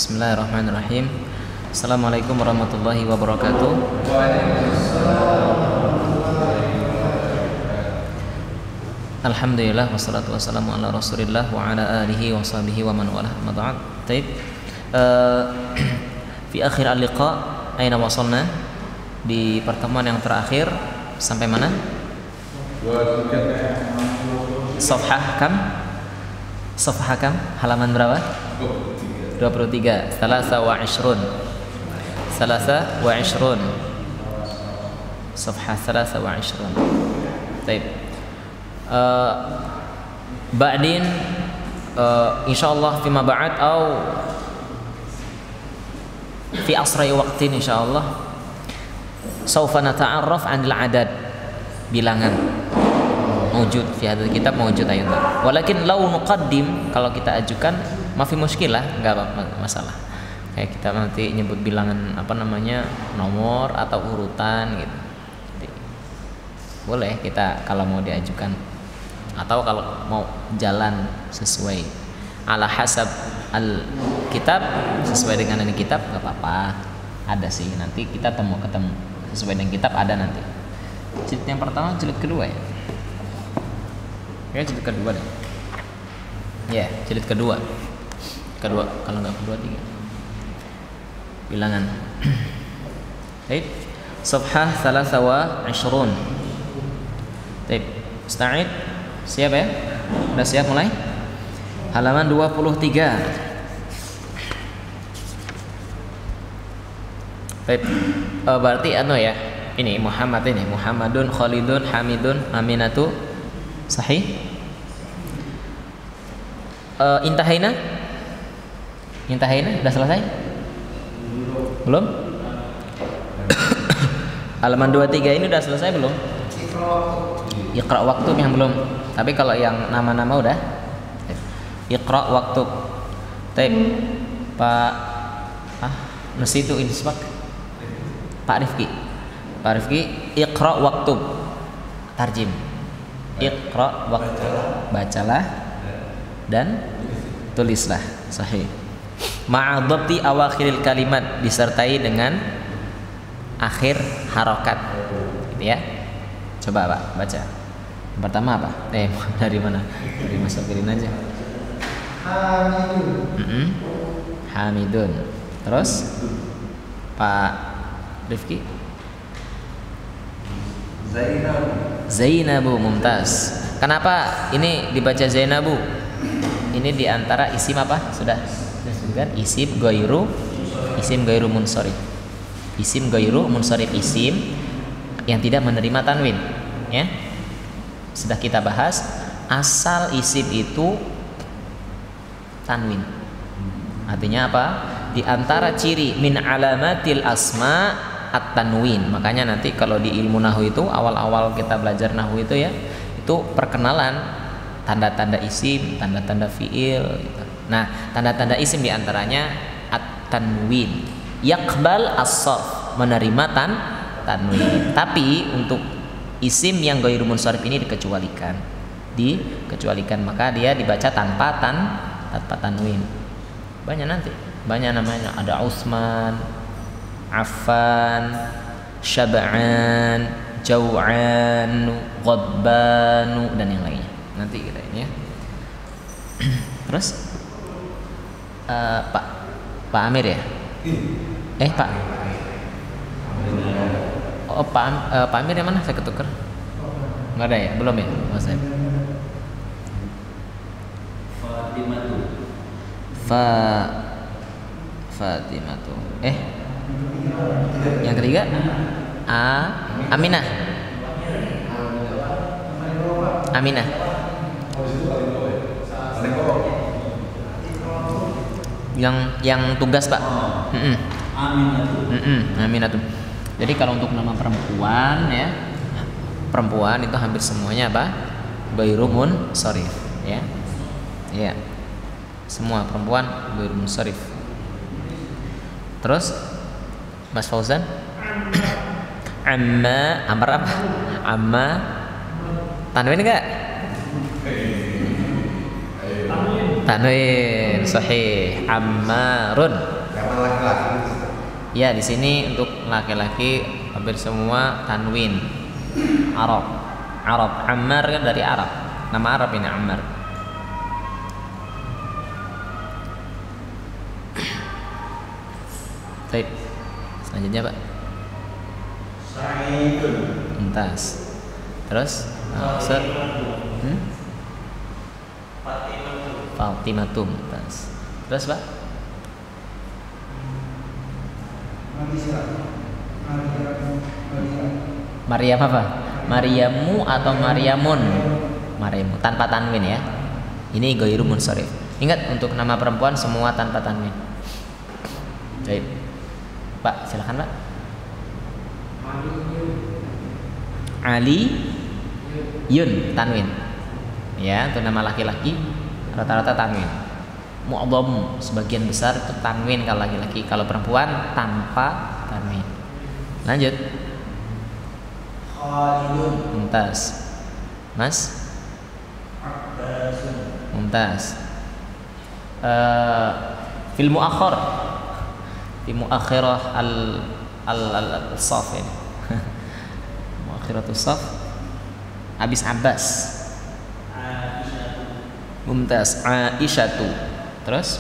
Bismillahirrahmanirrahim. Assalamualaikum warahmatullahi wabarakatuh. Alhamdulillah wassalatu wassalamu ala Rasulillah wa ala alihi wa sahbihi wa man walah. Amma ba'd. Baik. Fi akhir al-liqa aina wasalna? Di pertemuan yang terakhir sampai mana? Safhah kam? Safhah kam? Halaman berapa? 23. Salasa wa ishrun. Safhah salasa wa ishrun. Baik. Ba'din insyaallah fima ba'd atau fi asrai waqtin insyaallah saufa nata'arraf 'anil adad, bilangan mawjud fi hadzal kitab mawjud ayat. Walakin law nuqaddim, kalau kita ajukan mafi muskilah, enggak masalah. Kayak kita nanti nyebut bilangan nomor atau urutan gitu. Jadi, boleh kita kalau mau diajukan, atau kalau mau jalan sesuai ala hasab al kitab, sesuai dengan ini kitab, enggak apa-apa. Ada sih, nanti kita ketemu sesuai dengan kitab, ada nanti. Jilid yang pertama, jilid kedua ya. Ya, jilid kedua deh. Ya, jilid kedua, kalau nggak kedua, 3 bilangan. Baik, safhah salasa wa ishrun. Baik, musta'id, siap ya? Udah siap mulai? Halaman 23. Baik, berarti ya, ini Muhammadun, Khalidun, Hamidun, Aminatu, sahih? Intahaina, udah selesai? Belum? Halaman 23 ini udah selesai belum? Iqra waktu yang belum. Tapi kalau yang nama-nama udah. Iqra waktu. Baik. Pak Nasitu Insbak. Pak Rifki, Iqra waktu. Tarjim. Iqra waktu. Bacalah dan tulislah. Sahih. Ma'adhabti awakhiril kalimat, disertai dengan akhir harokat, gitu ya. Coba Pak baca. Yang pertama apa? Dari mana? Dari Mas Safirin aja. Hamidun. Terus Pak Rifki? Zainabu, mumtaz. Kenapa ini dibaca Zainabu? Ini diantara isim apa? Sudah kan? Isim ghairu munsharif. Isim ghairu munsharif, isim yang tidak menerima tanwin, ya. Sudah kita bahas, asal isim itu tanwin. Artinya apa? Di antara ciri min alamatil asma at-tanwin. Makanya nanti kalau di ilmu nahwu itu, awal-awal kita belajar nahwu itu ya, itu perkenalan tanda-tanda isim, tanda-tanda fiil gitu. Nah, tanda-tanda isim diantaranya at-tanwin, yaqbal as-sarf, menerima tanwin. Tapi untuk isim yang ghairu munsharif ini dikecualikan, maka dia dibaca tanpa tanwin. Banyak namanya, ada Utsman, Affan, Syab'an, Jau'an, Ghadban, dan yang lainnya. Nanti kita ini ya. Terus Pak Amir ya? Pak. Pak Amir yang mana? Saya ketukar. Enggak ada ya? Belum ya? Oh, saya. Fatimatu. Yang ketiga? Aminah. Yang tugas Pak. Aminatu. Jadi kalau untuk nama perempuan ya, perempuan itu hampir semuanya apa? Ghairu munsharif, ya. Iya. Semua perempuan ghairu munsharif. Terus Mas Fauzan? Amar apa? Amma tanwin enggak? Tanwin, sahih. Ammarun. Ya, di sini untuk laki-laki hampir semua tanwin. Arab. Ammar kan dari Arab. Nama Arab ini Ammar. Baik. Selanjutnya, Pak. Sa'idun. Entas. Terus Ustaz. Fatimatum. Entas. Terus, Pak. Maryam apa? Maryamu atau Maryamun? Maryamu tanpa tanwin ya. Ini ghairu munsharif. Ingat untuk nama perempuan semua tanpa tanwin. Baik. Pak, silakan, Pak. Ali Yun tanwin. Ya, untuk nama laki-laki rata-rata tanwin. Mu'adham sebagian besar itu tanwin kalau laki-laki, kalau perempuan tanpa tanwin. Lanjut. Khalidun. Mumtaz. Mas? Abbasun. Mumtaz. Fil muakhir. Fi muakhirah al-saf ini. Muakhiratus saf. Habis Abbas. Mumtaz. Aisyatu. Terus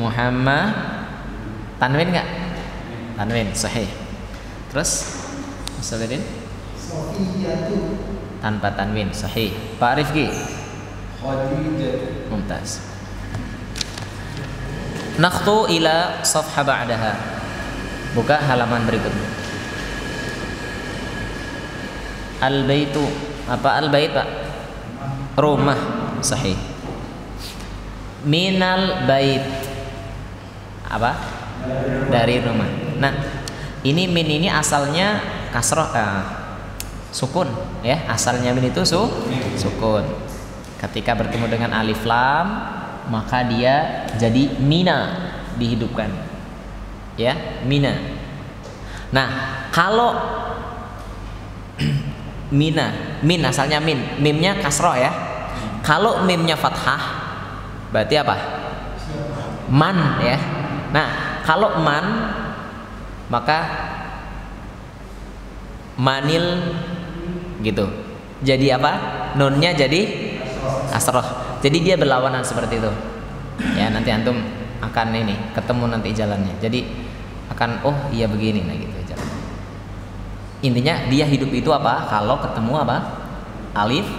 Muhammad tanwin nggak? Tanwin, sahih. Terus Muslimin Sofiyatu. tanpa tanwin, sahih. Pak Rifki Khadijatu. mumtaz. Nakhtu ila safha ba'daha. Buka halaman berikutnya. Al-baitu. Apa al-bait, Pak? Rumah, sahih. Minal bait. Apa? Dari rumah. Nah, ini min ini asalnya kasroh, sukun ya. Asalnya min itu sukun. Ketika bertemu dengan alif lam, maka dia jadi mina, dihidupkan. Ya, mina. Nah, kalau min asalnya mimnya kasroh ya. Kalau mimnya fathah berarti apa? Man ya. Nah, kalau man maka manil gitu. Jadi apa? Nunnya jadi kasroh. Jadi dia berlawanan seperti itu. Ya, nanti antum akan ini ketemu nanti jalannya. Jadi akan oh iya begini nah gitu jalan. Intinya dia hidup itu apa? Kalau ketemu apa? Alif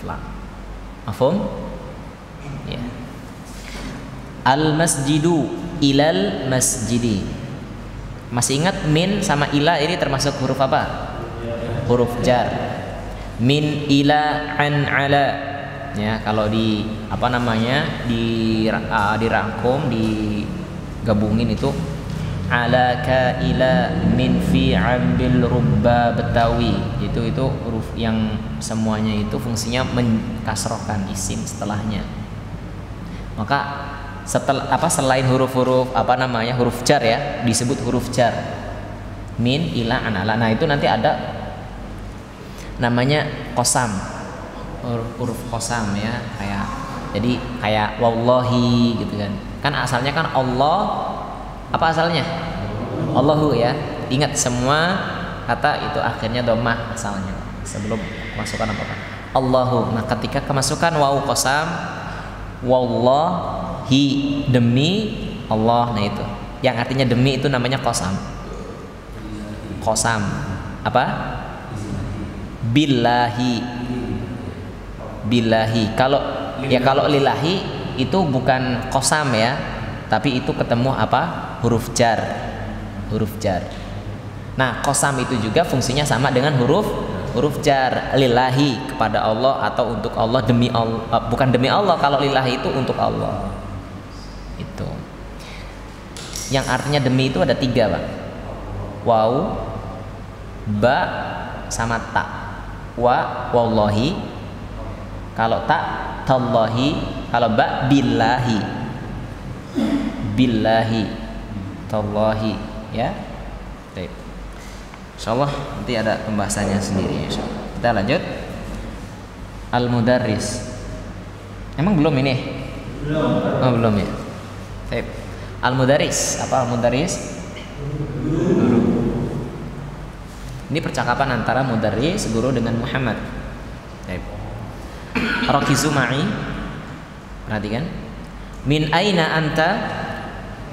lam. Mafhum? Ya. Al masjidu ilal masjidi. Masih ingat min sama ila ini termasuk huruf apa? Huruf jar. Min ila an ala. Ya, kalau di apa namanya? Dirangkum, digabungin itu alaka ila min fi ambil rubba betawi. Itu huruf yang semuanya itu fungsinya mengkasrohkan isim setelahnya. Maka selain huruf-huruf apa namanya huruf jar ya disebut huruf jar min ila anala. Nah itu nanti ada namanya qasam, huruf qasam ya, kayak wallahi gitu kan asalnya kan Allah, apa asalnya Allahu ya. Ingat semua kata itu akhirnya dhammah asalnya sebelum kemasukan apa Allahu. Nah ketika kemasukan waw qasam, wallahi demi Allah, nah itu yang artinya demi itu namanya qasam. Qasam apa? Billahi. Kalau lillahi itu bukan qasam ya, tapi itu ketemu apa? Huruf jar. Nah qasam itu juga fungsinya sama dengan huruf jar. Lillahi kepada Allah atau untuk Allah, demi Allah, bukan demi Allah. Kalau lillahi itu untuk Allah. Itu yang artinya demi itu ada 3 Pak. Waw, ba sama ta. Wallahi. Kalau ta tallahi. Kalau ba billahi. Tallahi ya. Baik. Insyaallah nanti ada pembahasannya sendiri insyaallah. Kita lanjut. Al-mudarris. Emang belum ini? Belum. Oh, belum ya. Baik. Al-mudaris. Apa al-mudaris? Guru. Ini percakapan antara mudaris guru dengan Muhammad. Baik. Rakizu ma'i. Perhatikan. Min aina anta?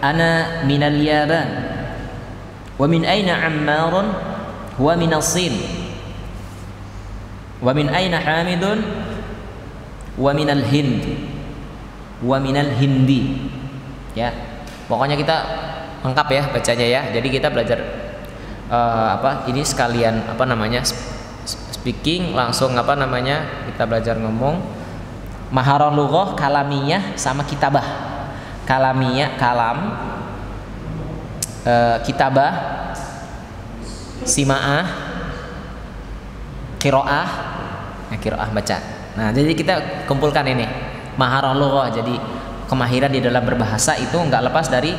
Ana minal Yaban. Wa min aina Ammarun? Huwa minas Sin. Wa min aina Hamidun? Wa minal Hind. Wa minal Hindi. Ya. Pokoknya kita lengkap ya bacanya ya. Jadi kita belajar ini sekalian speaking langsung kita belajar ngomong. Maharah lughah, kalamiyah sama kitabah. Kalamiyah, kalam, kitabah, simaah, qiraah, qiraah baca. Nah, jadi kita kumpulkan ini maharah lughah. Jadi kemahiran di dalam berbahasa itu nggak lepas dari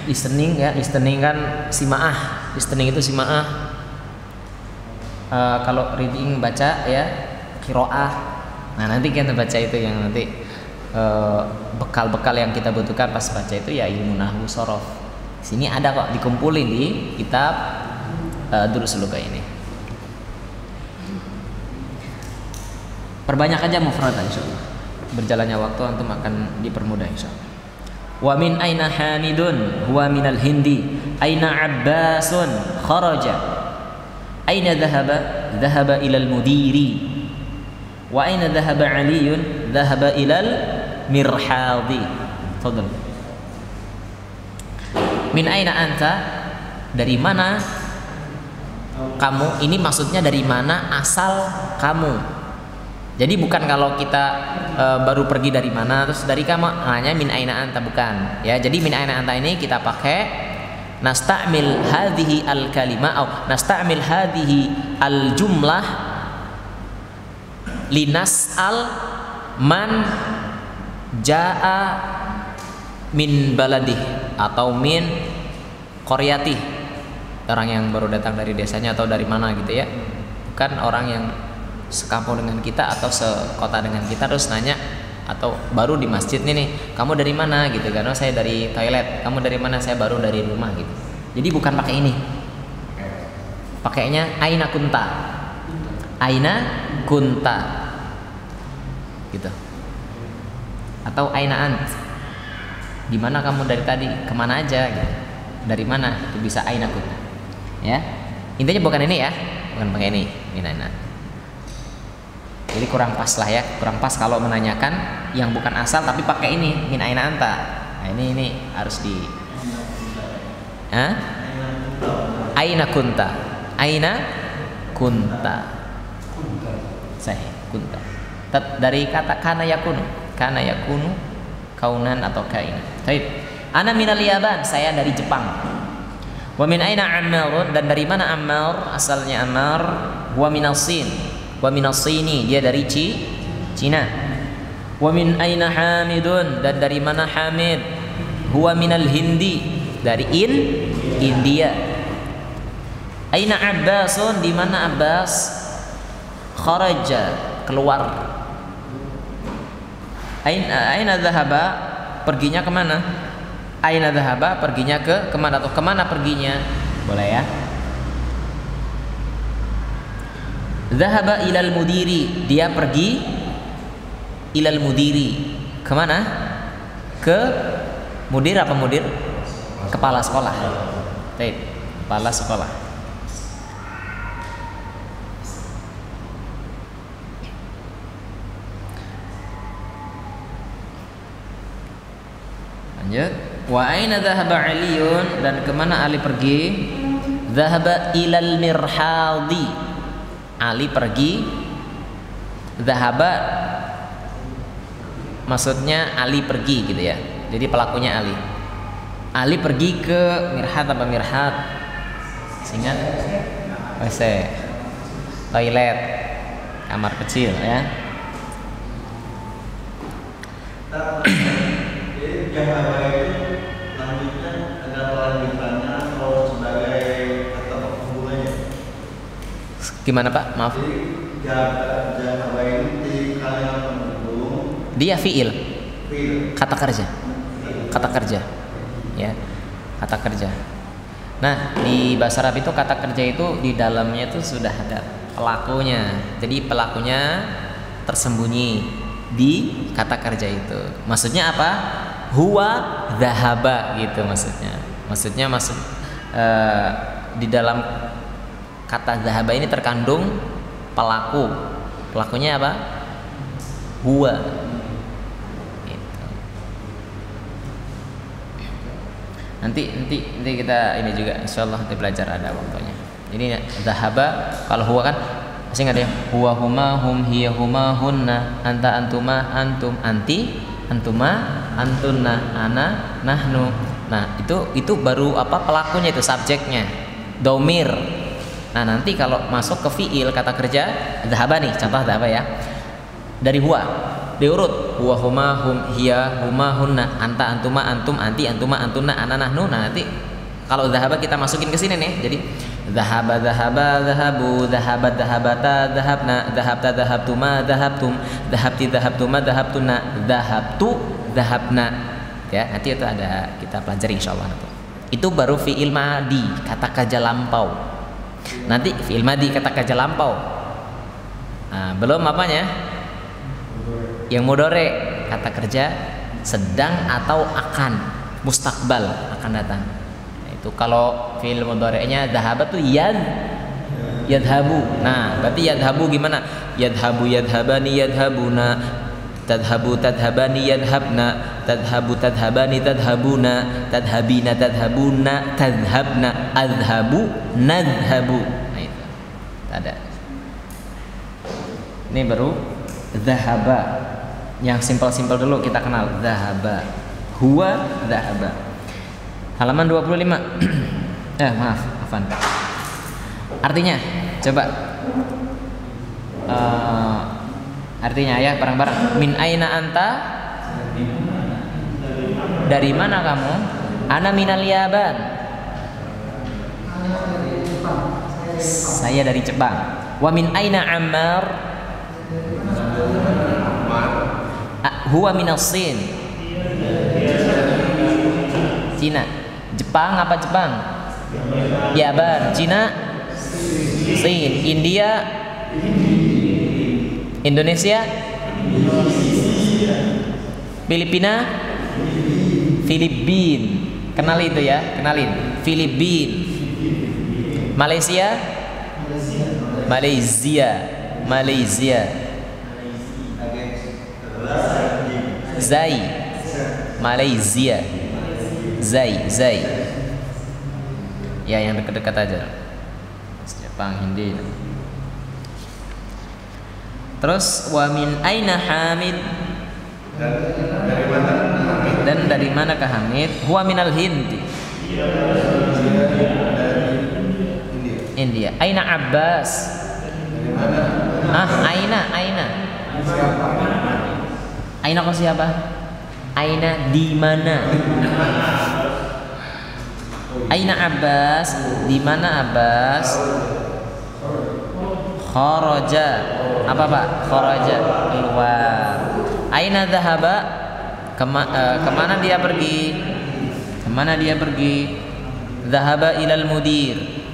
listening ya. Listening kan simaah. Listening itu simaah. Kalau reading baca ya qiraah. Nah, nanti kita baca itu yang nanti bekal-bekal yang kita butuhkan pas baca itu ya ilmu nahwu shorof. Sini ada kok dikumpulin di kitab Durus Lughah ini. Perbanyak aja mufrad insyaallah. Berjalannya waktu antum akan dipermudah insyaallah. Wa min aina Hamidun huwa minal Hindi. Aina Abbasun kharaja. Aina dhahaba? Dhahaba ilal mudiri. Wa aina dhahaba Aliyun? Dhahaba ilal mirhadi. Fadhal. Min aina anta? Dari mana kamu? Ini maksudnya dari mana asal kamu? Jadi bukan kalau kita baru pergi dari mana terus dari kamu hanya min aina anta, bukan ya. Jadi min aina anta ini kita pakai nasta'mil hadhihi al kalimah atau nasta'mil hadhihi al jumlah linas'al man jaa min baladih atau min qaryatih, orang yang baru datang dari desanya atau dari mana gitu ya. Bukan orang yang sekampung dengan kita atau sekota dengan kita terus nanya, atau baru di masjid nih kamu dari mana gitu kan. Oh, saya dari toilet. Kamu dari mana? Saya baru dari rumah gitu. Jadi bukan pakai ini, pakainya aina kunta. Aina kunta gitu, atau aina ant, di mana kamu dari tadi, kemana aja gitu. Dari mana itu bisa aina kunta ya. Intinya bukan ini ya, bukan pakai ini min aina. Jadi kurang pas lah ya, kurang pas kalau menanyakan yang bukan asal tapi pakai ini min aina anta. Nah, ini harus di aina kunta. Aina kunta. Sahih, kunta. Dari kata kana yakunu. Kana yakunu kaunan atau kain. Baik. Ana minal Yaban, saya dari Jepang. Wa min aina Ammar, dan dari mana Ammar? Asalnya Ammar. Wa minas Sin. Wa minas Sini, dia dari Cina. Wa min aina Hamidun, dan dari mana Hamid? Huwa minal Hindi, dari India. Aina Abbasun, di mana Abbas? Kharaja, keluar. Aina dhahaba, perginya kemana? Aina dhahaba, perginya kemana atau kemana perginya? Boleh ya. Dhahaba ilal mudiri, dia pergi ilal mudiri. Kemana? Ke mudir apa mudir? Kepala sekolah. Baik, kepala sekolah. Lanjut. Wa aina dhahaba Aliyun, dan kemana Ali pergi? Dhahaba ilal mirhadi, Ali pergi. Dhahaba maksudnya Ali pergi gitu ya. Jadi pelakunya Ali. Ali pergi ke mirhat apa mirhat? Ingat? WC, toilet, kamar kecil ya. Dhahaba itu lanjutnya ada lanjutannya atau sebagai kata penghubungannya? Gimana Pak? Maaf. Jadi dhahaba ini di kalimat penghubung. Dia fiil. Kata kerja. Kata kerja. ya, kata kerja. Nah, di bahasa Arab itu kata kerja itu di dalamnya itu sudah ada pelakunya. Jadi pelakunya tersembunyi di kata kerja itu. Maksudnya apa? Huwa dhahaba gitu maksudnya. Maksudnya di dalam kata dhahaba ini terkandung pelaku. Pelakunya apa? Huwa. Gitu. Nanti kita ini juga insyaallah nanti belajar ada waktunya. Jadi dhahaba kalau huwa kan masih nggak ada ya? Huwa huma hum hiya huma hunna anta antuma antum anti antuma antunna ana nahnu. Nah, itu baru apa pelakunya itu subjeknya. Domir. Nah, nanti kalau masuk ke fiil kata kerja dhahaba nih, contoh dhahaba ya. Dari huwa diurut huwa huma hum hiya huma hunna anta antuma antum anti antuma antunna ana nahnu. Nah, nanti kalau dhahaba kita masukin ke sini nih. Jadi dhahaba dhahaba dhahabu dhahabat dhahabata dhahabna dhahabta dhahabtuma dhahabtum dhahabti dhahabtuma dhahabtuna dhahabtu dhahabna. Ya, nanti itu ada kita pelajari insyaallah nanti. Itu baru fiil madi, kata kerja lampau. Nanti fiil madi kata kerja lampau. Nah, belum apanya? Yang mudhari, kata kerja sedang atau akan, mustakbal akan datang. Nah, itu kalau fiil mudhari'nya dhahaba tuh yadhabu. Nah, berarti yadhabu gimana? Yadhabu yadhabani yadhabuna, tadhabu tadhabani yadhabna, tadhabu tadhabani tadhabuna, tadhabina tadhabuna tadhabna, adhabu nadhabu. Nah, itu ada. Ini baru dhahaba. Yang simpel-simpel dulu kita kenal dhahaba. Huwa dhahaba. Halaman 25. Maaf, afan. Artinya, coba artinya ya bareng-bareng. Min aina anta? Dari mana kamu? Ana minal Yaban. Saya dari Jepang. Wa min aina Ammar? Huwa minas Sin. Cina. Jepang apa Jepang? Yaban. Cina? Sin. India? Indonesia? Filipina? Filipin. Kenal itu ya, kenalin. Filipin. Malaysia? Malaysia. Zai. Malaysia. Zai. Ya, yang dekat-dekat aja. Jepang, Hindi. Terus wa min aina Hamid? Dan dari mana ke Hamid? Huwa minal Hindi. India. Aina Abbas? Aina. Aina kau siapa? Aina di mana? Aina Abbas? Di mana Abbas? Kharaja. Apa Pak? Kharaja, keluar. Aina dhahaba? Kemana dia pergi? Kemana dia pergi? Dhahaba ilal mudir.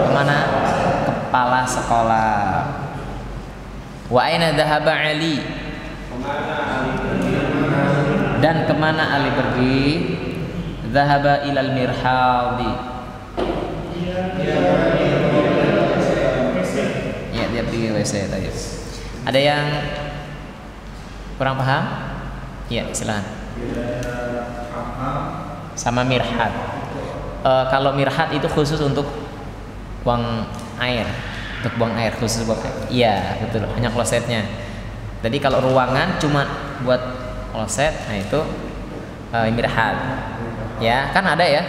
Kemana? Kepala sekolah. Wa aina dhahaba Ali? Dan kemana Ali pergi? Dhahaba ilal mirhadi. Ya, dia pergi WC tadi. Ada yang kurang paham? Ya, silakan. Sama mirhat. Kalau mirhat itu khusus untuk buang air. Untuk buang air, khusus buang air. Iya, betul. Hanya klosetnya. Jadi kalau ruangan cuma buat kloset, nah itu mirhat. Ya, kan ada ya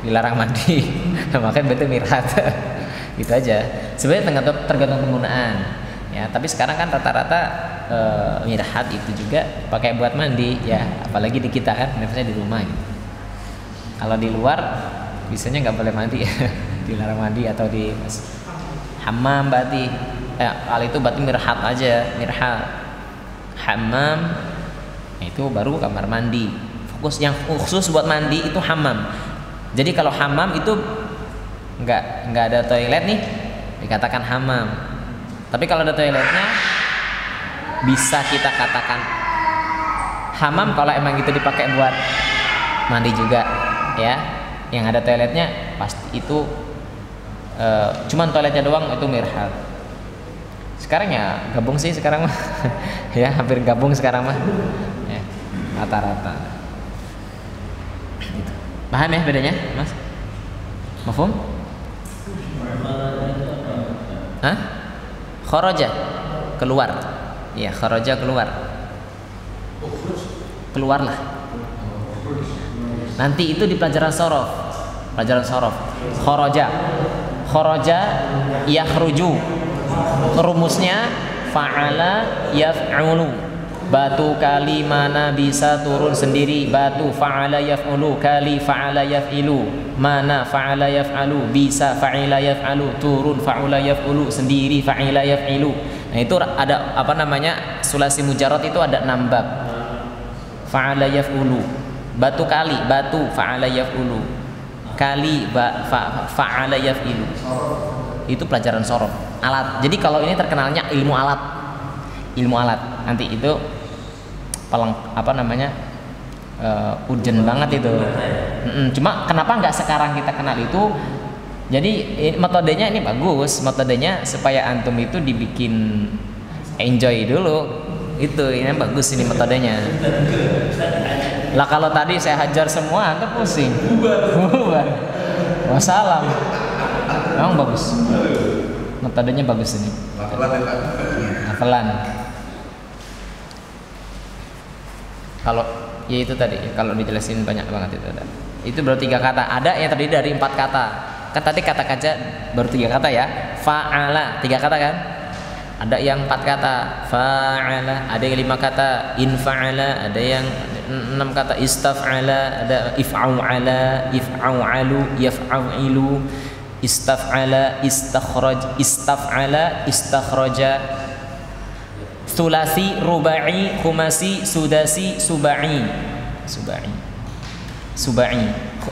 dilarang mandi. Makanya betul mirhat. Gitu aja. Sebenarnya tergantung penggunaan. Ya, tapi sekarang kan rata-rata mirhat itu juga pakai buat mandi ya, apalagi di kita kan, biasanya di rumah gitu. Kalau di luar biasanya nggak boleh mandi, dilarang mandi atau di hammam berarti. Kalau itu berarti mirhat aja, mirhat. Hammam itu baru kamar mandi, Yang khusus buat mandi itu hammam. Jadi kalau hammam itu nggak ada toilet nih, dikatakan hammam. Tapi kalau ada toiletnya, bisa kita katakan hammam kalau emang itu dipakai buat mandi juga, ya. Yang ada toiletnya pasti itu cuman toiletnya doang itu mirhad. Sekarang ya gabung sih sekarang mah. Ya, hampir gabung sekarang mah. Ya, rata-rata. Gitu. Paham ya bedanya, Mas? Mafhum? Hah? Kharaja, keluar. Iya, kharaja keluar. Keluarlah. Nanti itu di pelajaran shorof. Pelajaran shorof. Kharaja yakhruju. Rumusnya fa'ala yaf'ulu. Batu kali mana bisa turun sendiri. Batu fa'ala yaf'ulu, kali fa'ala yaf'ilu. Mana fa'ala yaf'alu, bisa fa'ila yaf'alu, turun fa'ula yaf'ulu, sendiri fa'ila yaf'ilu. Nah itu ada apa namanya, sulasi mujarrad itu ada 6 bab. Fa'ala yaf'ulu, batu kali, batu fa'ala yaf'ulu, kali fa'ala yaf'ilu. Itu pelajaran shorof, alat. Jadi kalau ini terkenalnya ilmu alat. Nanti itu apa namanya, urgent banget itu. Cuma kenapa nggak sekarang kita kenal itu? Jadi metodenya ini bagus, metodenya supaya antum itu dibikin enjoy dulu. Itu ini bagus ini metodenya. Lah kalau tadi saya hajar semua, antum pusing. Bubar. Wassalam. Memang bagus. Metodenya bagus ini. Hafalan. Kalau ya itu tadi, kalau dijelasin banyak banget itu ada. Itu baru 3 kata. Ada yang terdiri dari 4 kata. Kan tadi kata kaca baru 3 kata ya. Fa'ala 3 kata kan? Ada yang 4 kata. Fa'ala, ada yang 5 kata. Infa'ala, ada yang 6 kata. Istaf'ala, ada if'au'ala, if'au'alu, yaf'au'ilu, istaf'ala, istaf'ala, istakhraja. Sulasi, rubai, khumasi, sudasi, subai.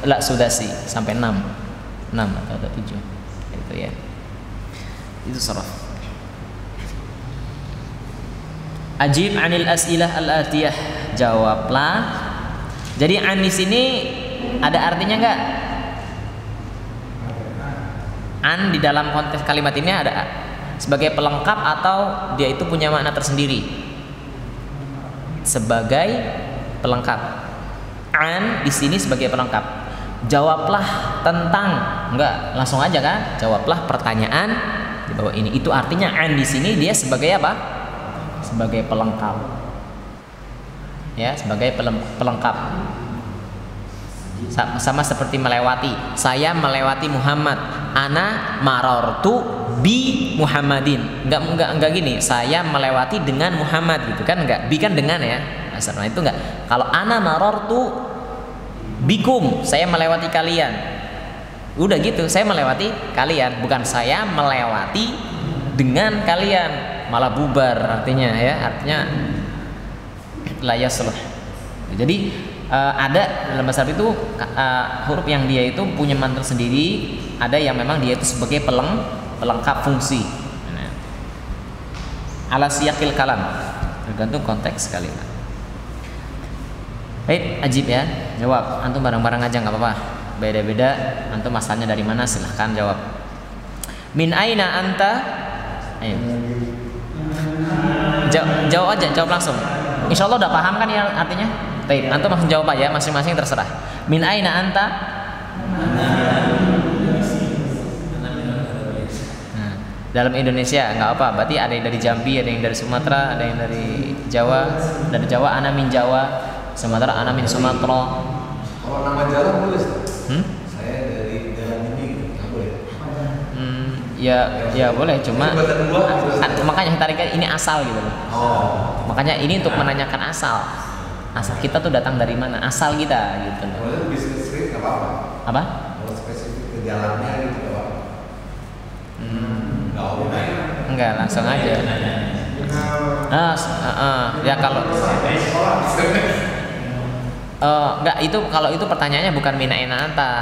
La sudasi sampai 6 atau 7. Itu ya. Itu shorof. Ajib anil as'ilah al-atiyah. Jawablah. Jadi an di sini ada artinya enggak? An di dalam konteks kalimat ini ada sebagai pelengkap atau dia itu punya makna tersendiri? Sebagai pelengkap. An di sini sebagai pelengkap. Jawablah tentang, enggak langsung aja kan? Jawablah pertanyaan di bawah ini. Itu artinya an di sini dia sebagai apa? Sebagai pelengkap. Ya, sebagai pelengkap. Sama seperti melewati. Saya melewati Muhammad. Ana marartu bi Muhammadin. Enggak gini. Saya melewati dengan Muhammad gitu kan, enggak. Bi kan dengan ya. Nah, itu enggak. Kalau ana marartu bikum, saya melewati kalian. Udah gitu, saya melewati kalian, bukan saya melewati dengan kalian. Malah bubar artinya ya. Artinya la yasluh. Jadi ada dalam bahasa Arab itu huruf yang dia itu punya makna sendiri, ada yang memang dia itu sebagai pelengkap fungsi. Ala siyaqil kalam, tergantung konteks kalimat. Baik, ajib ya, jawab. Antum bareng-bareng aja nggak apa-apa. Beda-beda. Antum asalnya dari mana? Silahkan jawab. Min aina anta? Ayo. Jawab aja, jawab langsung. Insya Allah udah paham kan ya artinya? Baik, antum langsung jawab aja, masing-masing terserah. Min aina anta? Nah, dalam Indonesia nggak apa, berarti ada yang dari Jambi, ada yang dari Sumatera, ada yang dari Jawa. Dari Jawa ana min Jawa, Sumatera ana min Sumatera. Kalau nama jalan boleh? Saya dari jalan ini nggak boleh. Ya boleh, cuma makanya tarik ini asal gitu loh. Makanya ini untuk menanyakan asal kita tuh datang dari mana, asal kita gitu loh. Kalau bisnis street nggak apa-apa. Apa? Kalau spesifik ke jalannya gitu nggak apa-apa. Nggak apa-apa. Enggak, langsung aja. Ya kalau Enggak, itu kalau itu pertanyaannya bukan min aina anta.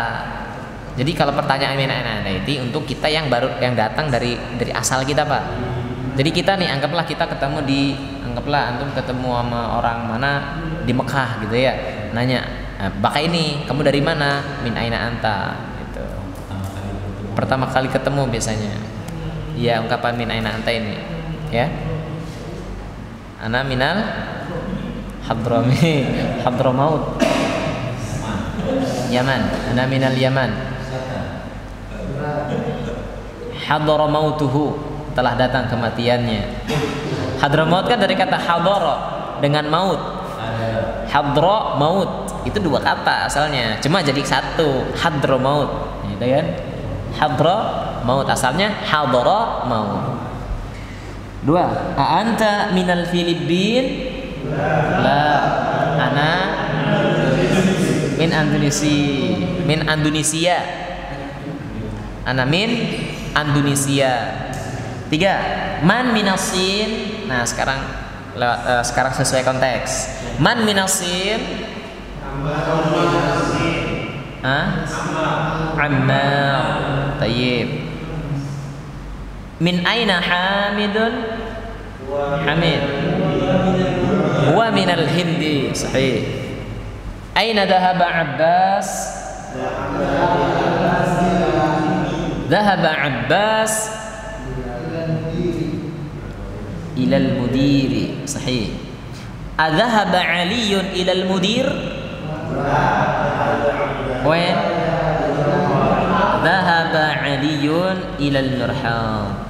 Jadi kalau pertanyaan min aina anta itu untuk kita yang baru yang datang dari asal kita, Pak. Jadi kita nih anggaplah kita anggaplah antum ketemu sama orang mana di Mekah gitu ya. Nanya, "Baka ini, kamu dari mana?" "Min aina anta." Gitu. Pertama kali ketemu biasanya. Ya, ungkapan min aina anta ini, ya. Ana minal Hadramaut. Yaman. Ana minal Yaman. Hadramautuhu, telah datang kematiannya. Hadramaut kan dari kata hadara, dengan maut. Hadra maut itu dua kata asalnya, cuma jadi satu, hadramaut, gitu kan? Hadra maut asalnya hadara maut. Dua, anta minal Filipin? La, ana min Indonesia. Ana min Indonesia. Tiga, man minasin. Nah, sekarang sesuai konteks. Man minasin? Ammar. Tayyib. Min aina Hamidun? Hamid. Huwa minal Hindi. Sahih. Aina dhahaba Abbas? Dhahaba Abbas ilal mudiri. Sahih. Adhahaba Aliyun ilal mudir? When? Dhahaba Aliyun ilal murham.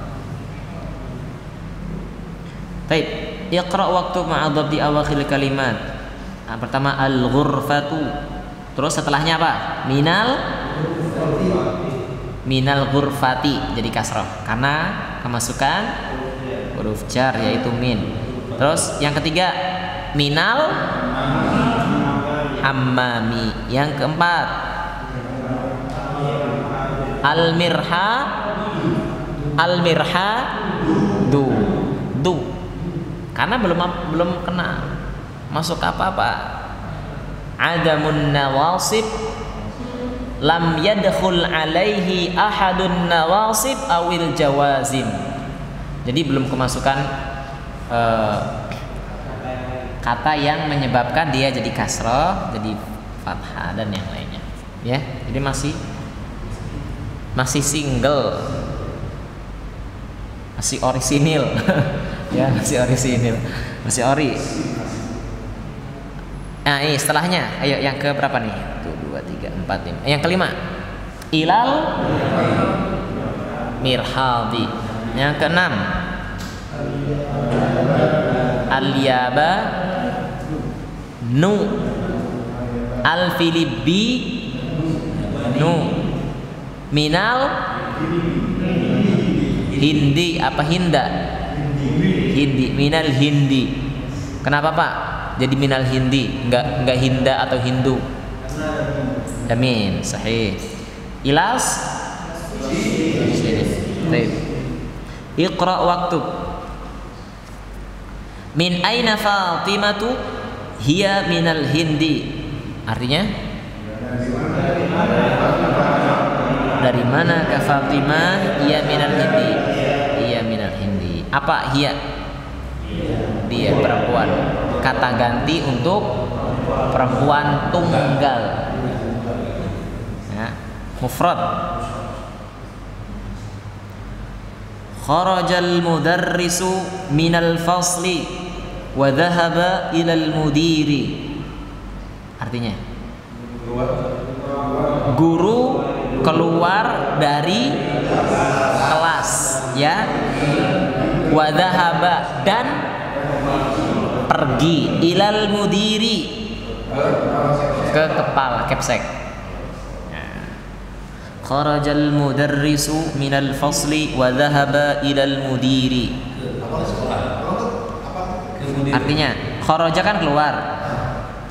Baik, iqra waktu ma'adhab di awakhir kalimat. Nah, pertama al-ghurfatu. Terus setelahnya apa? Minal ghurfati, jadi kasrah karena kemasukan huruf jar yaitu min. Terus yang ketiga minal hammami. Yang keempat al-mirha du. Karena belum kena masuk apa-apa. Adamun nawasib, lam yadkhul alaihi ahadun nawasib awil jawazim. Jadi belum kemasukan kata yang menyebabkan dia jadi kasroh, jadi fathah dan yang lainnya. Ya, jadi masih single, masih orisinil. Ya, masih orisinil, masih ori. Nah, ini setelahnya, ayo yang ke berapa nih? 1, 2, 3, 4, 5. Yang kelima, ilal mirhadi. Yang keenam, al-yaba nu, al-filibi nu, minal hindi apa hinda? Hindi, minal hindi. Kenapa, Pak? Jadi minal hindi, enggak hinda atau hindu. Amin, sahih. Ilas sini. Baik. Iqra waktu. Min aina Fatimatu? Hiya minal hindi. Artinya? Dari mana ke Fatimah? Hiya minal hindi. Hiya minal hindi. Apa hiya? Dia perempuan. Kata ganti untuk perempuan tunggal. Ya, mufrad. Kharajal mudarrisu minal fasli wa dhahaba ilal mudiri. Artinya, guru keluar dari kelas, ya. Wa dhahaba, dan pergi, ilal mudiri, ke kepala, kepsek. Kharajal mudarrisu minal fasli wa dhahaba ilal mudiri. Artinya kharaja kan keluar.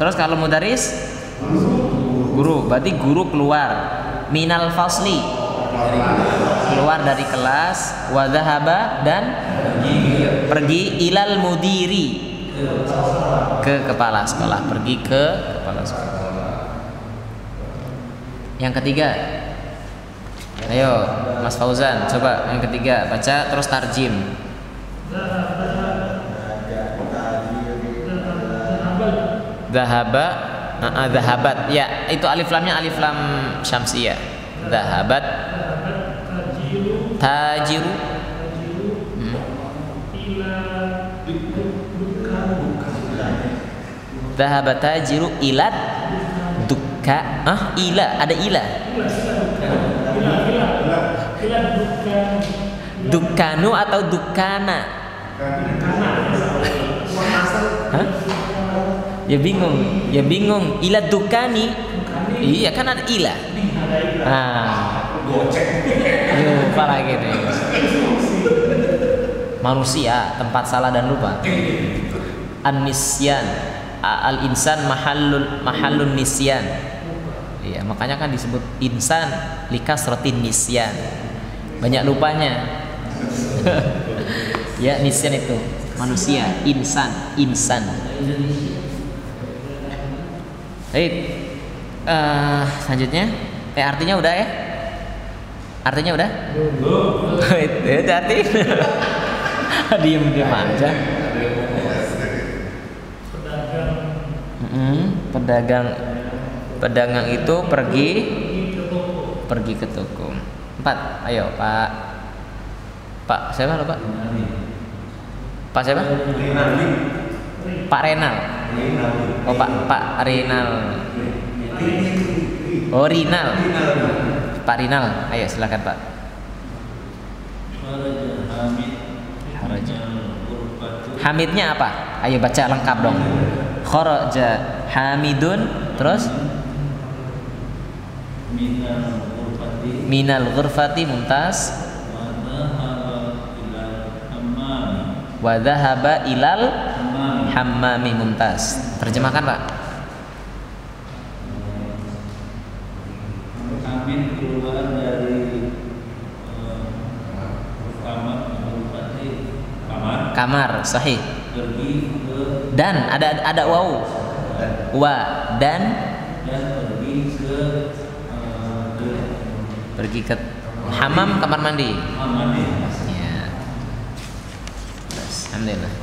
Terus kalau mudarris guru, berarti guru keluar. Minal fasli, keluar dari kelas. Wa dhahaba, dan pergi. Ilal mudiri, ke kepala sekolah, pergi ke kepala sekolah. Yang ketiga. Ayo, Mas Fauzan, coba yang ketiga baca terus tarjim. Dhahaba, dhahabat. Ya, itu alif lamnya alif lam syamsiyah. Dhahabat tajiru. Dhahabat tajiru ilat dukka. Ila, ada ila. Dukkanu atau dukkana? Hah? Ya bingung. Ila dukkani. Iya kan ada ila. Lupa lagi nih. Manusia tempat salah dan lupa. An-nisyan, al-insan mahallun nisyan. Iya, makanya kan disebut insan likasratin nisyan. Banyak lupanya. Ya, nisyan itu manusia, insan. Baik. Selanjutnya, artinya udah ya? Artinya udah? Hati. Diam aja. Pedagang itu pergi ke toko. 4. Ayo, Pak siapa lo, Pak? Pak siapa? Pak Renal. Oh, Pak Renal. Oh, Rinal. Pak Rinal. Ayo silakan, Pak. Hamidnya apa? Ayo baca lengkap dong. Kharaja Hamidun, terus minal ghurfati mumtaz, wa dhahaba ilal hammami mumtaz. Terjemahkan, Pak. Amin keluar dari kamar, sahih. Pergi ke Dan ada waw. Wa dan pergi ke hamam, kamar mandi. Ya. Alhamdulillah.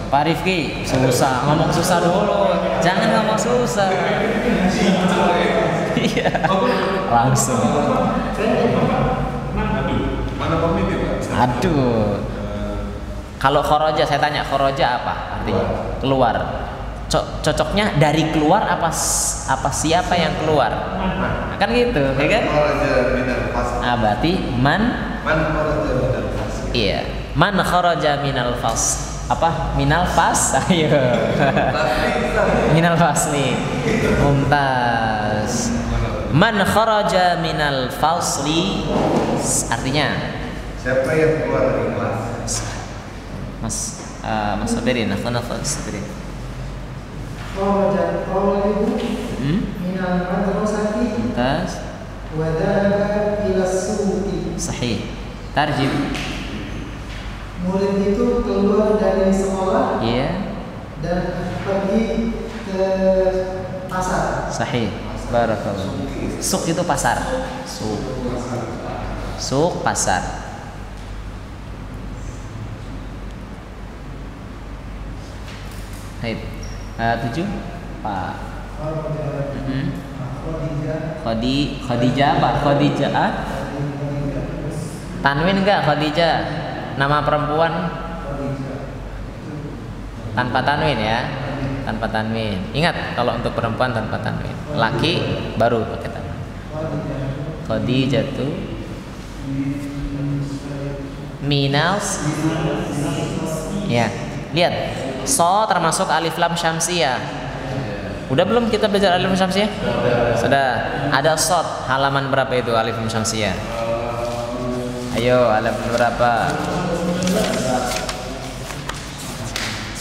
Pak Rifki, susah, ngomong susah dulu. Jangan ngomong susah. Iya. Langsung. Mana pemimpin, Pak? Aduh. Kalau kharaja, saya tanya kharaja apa artinya? Keluar. Cocoknya dari keluar apa siapa yang keluar? Nah, kan gitu, ya kan? Berarti man kharaja minal fas. Iya. Man kharaja minal fas. Apa? Minal fas? Ayo. Minal fasli. Mumtaz. Man kharaja minal fasli artinya siapa yang keluar dari kelas? Mas Sabirin, Sabirin. Minal madrasati Mumtaz. wa dhahaba ila suqi. Sahih. Tarjim. Murid itu keluar dari sekolah dan pergi ke pasar. Sahih. Barakallah. Suk itu pasar. Suk pasar. Baik. 7 Pak. Khadijah apa? Khadijah. Tanwin enggak Khadijah? Nama perempuan tanpa tanwin ya. Tanpa tanwin. Ingat kalau untuk perempuan tanpa tanwin. Laki baru pakai tanwin. Khadijah tuh minas. Ya, lihat. So termasuk alif lam syamsiyah. Udah belum kita belajar alif lam syamsiyah? Sudah. Ada sod. Halaman berapa itu alif lam syamsiyah? Ayo, halaman berapa?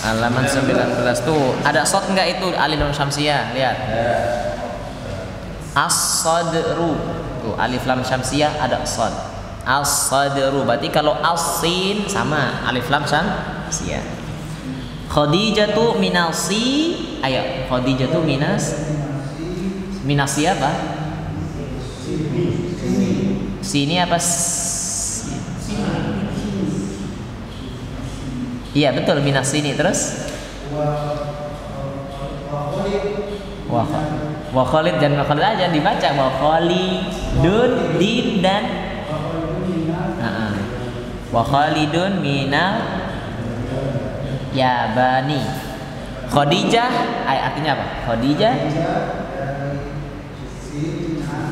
Halaman 19 tuh. Ada sod enggak itu alif lam syamsiyah? Lihat. As-sadru. Tuh, alif lam syamsiyah ada sod. As-sadru. Berarti kalau as-sin sama alif lam syamsiyah. Khadijatu minasi. Ayo, Khadijatu minas siapa? Sini apa? Iya betul, minas sini. Terus wa khalid dan wa khalid aja dibaca, wa khalidun din dan wa khalidun minal yabani. Khadijah artinya apa? Khadijah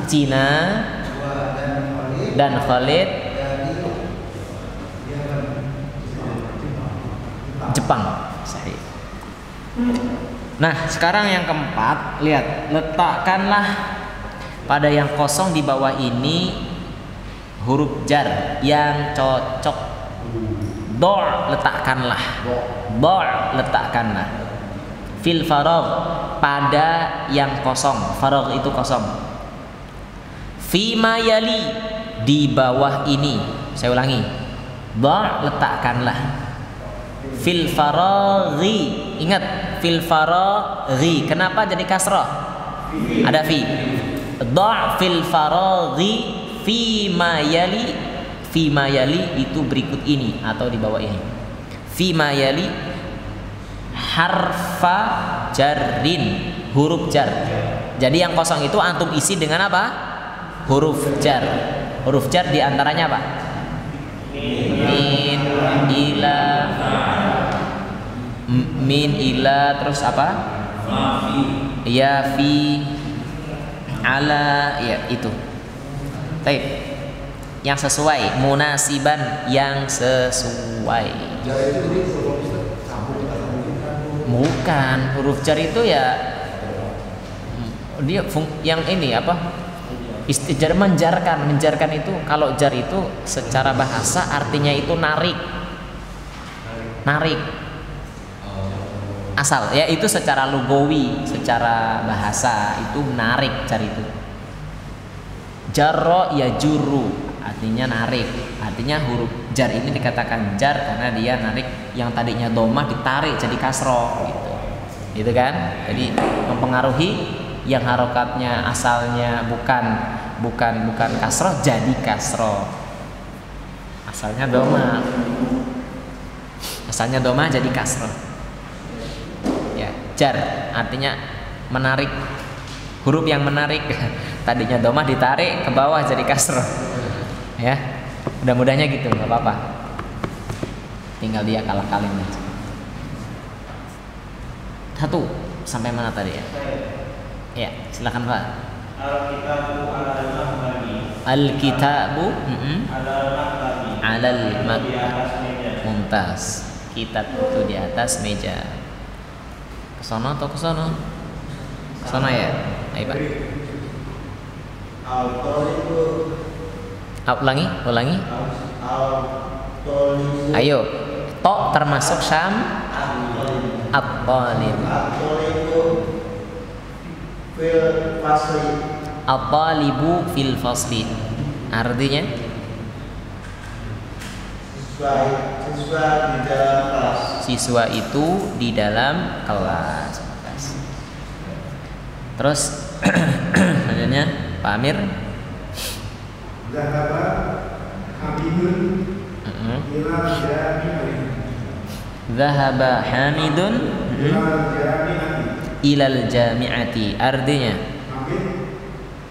Cina dan Khalid Jepang. Sahih. Nah, sekarang yang keempat, lihat, letakkanlah pada yang kosong di bawah ini huruf jar yang cocok. Do' letakkanlah. Do' letakkanlah. Fil faragh, pada yang kosong. Faragh itu kosong. Fima yali, di bawah ini. Saya ulangi. Do' letakkanlah. Fil faraghi, ingat fil faraghi. Kenapa jadi kasrah? Ada fi. Do' fil faraghi fima yali. Fima yali itu berikut ini atau di bawah ini. Fima yali harfa jarrin, huruf jar. Jadi yang kosong itu antum isi dengan apa? Huruf jar. Huruf jar diantaranya apa? Min ila terus apa? Ya fi ala, ya itu. Baik. Yang sesuai, munasiban, yang sesuai. Jar itu jadi sambung Bukan, huruf jar itu ya dia yang ini apa? Istijar menjarkan. Menjarkan itu kalau jar itu secara bahasa artinya itu narik. Narik. Asal ya itu secara lugawi, secara bahasa itu narik jar itu. Jarra ya juru, artinya narik. Artinya huruf jar ini dikatakan jar karena dia narik yang tadinya domah ditarik jadi kasroh gitu. Gitu kan? Jadi mempengaruhi yang harokatnya asalnya bukan kasroh jadi kasroh. Asalnya domah. Asalnya domah jadi kasroh. Ya, jar artinya menarik. Huruf yang menarik tadinya domah ditarik ke bawah jadi kasroh. Ya, mudah-mudahnya gitu, nggak apa-apa. Tinggal dia kalah-kalin aja. Satu sampai mana tadi ya? Ya, silakan Pak. Al-kitabu alal mumtaz. Kitab itu di atas meja. Kesono atau kesono? Kesono ya. Ayo Pak. Ulangi. Ayo. To termasuk syam. At-talib. At-talibu fil fasli. Artinya siswa itu di dalam kelas. Terus selanjutnya Pak Amir. Zahaba Hamidun ila jami'ati. Zahaba Hamidun ilal jami'ati. Artinya Hamid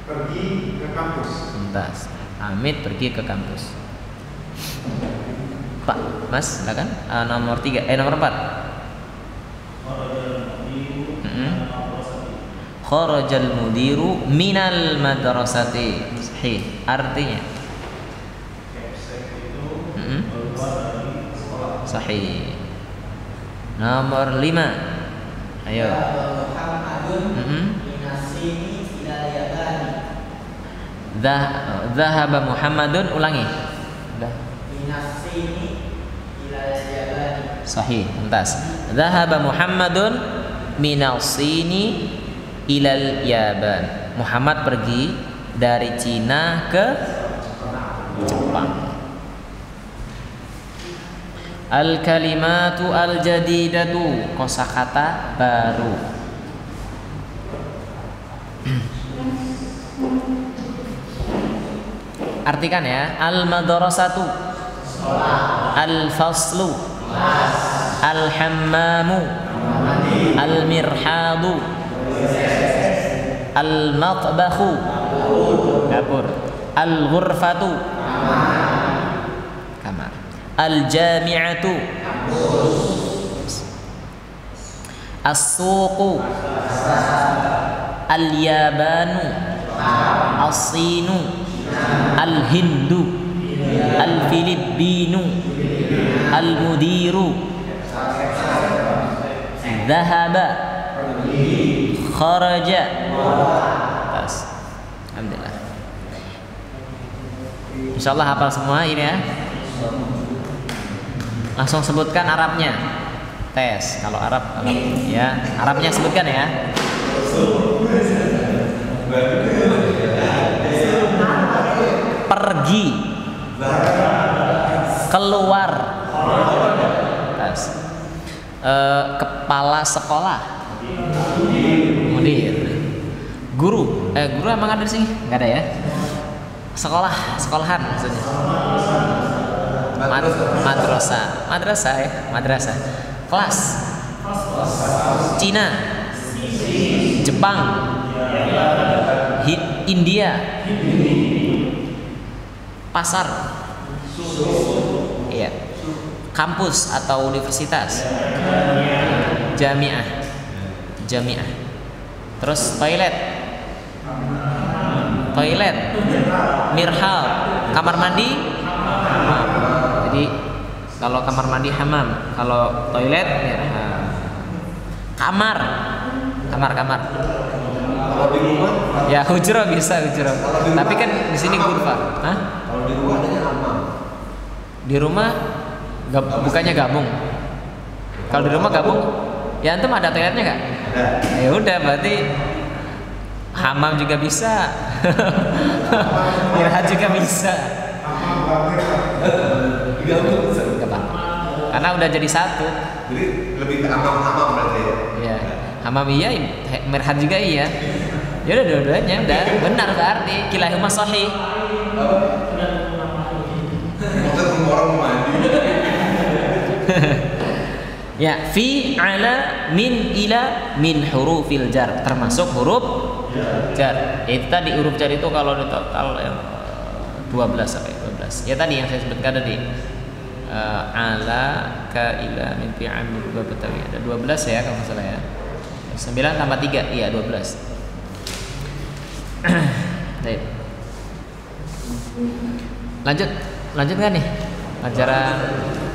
pergi ke kampus. Tuntas. Hamid pergi ke kampus. Pak, Mas, silakan. Nomor 3, nomor 4. Kharajal mudiru minal madrasati. Sahih. Artinya sahih. Nomor 5. Ayo. Dhahaba Muhammadun, ulangi. Sahih, tuntas. Dhahaba Muhammadun minal sini ilal yaban. Muhammad pergi dari Cina ke Jepang. Al-kalimatu al-jadidatu, kosakata baru. artikan ya. Al-madrasatu, al-faslu, al-hammamu, al-mirhadu, al-matbakhu, dapur, al-ghurfatu, kamar, al-jami'atu, as-suqu, al-yabanu, as-sinu, al-hindu, al-filippinu, al-mudiru, dhahaba, kharaja. Alhamdulillah. Insyaallah hafal semua ini ya. Langsung sebutkan Arabnya. Tes kalau Arab ya. Arabnya sebutkan ya. Pergi, keluar, tes. Kepala sekolah, mudir. Guru, guru emang ada di sini? Nggak ada ya? Sekolahan maksudnya. Madrasah ya, madrasah. Kelas. Cina, Jepang, India, pasar, iya, kampus atau universitas, jamiah, terus toilet, mirhal, kamar mandi, jadi kalau kamar mandi hamam, kalau toilet mirhal, kamar. Kalau di rumah, Ya hujrah bisa hujrah. Tapi kan di sini ghurfah. Hah? kalau di rumah adanya hamam. Di rumah bukannya gabung. Kalau di rumah gabung, ya antum ada toiletnya nggak? Ada. Ya udah berarti hamam juga bisa. Mirhat juga bisa. Digabung. Nggak apa-apa. Karena udah jadi satu. Jadi lebih ke hamam berarti ya. Ya, hamam iya, mirhat juga iya. Ya udah dua-duanya udah benar berarti kilahuma sahih. Maksud semua orang mau mandi. Ya, fi, ala, min, ila, min hurufil jar, termasuk huruf jar. Ya, itu tadi huruf jar itu kalau di total yang 12 sampai 12. Ya tadi yang saya sebutkan tadi. Ala, ka, ila, min, fi, an, min, betawi. Ada 12 ya kalau nggak salah ya. 9 tambah 3, iya 12. Baik. Lanjut nggak nih? Pelajaran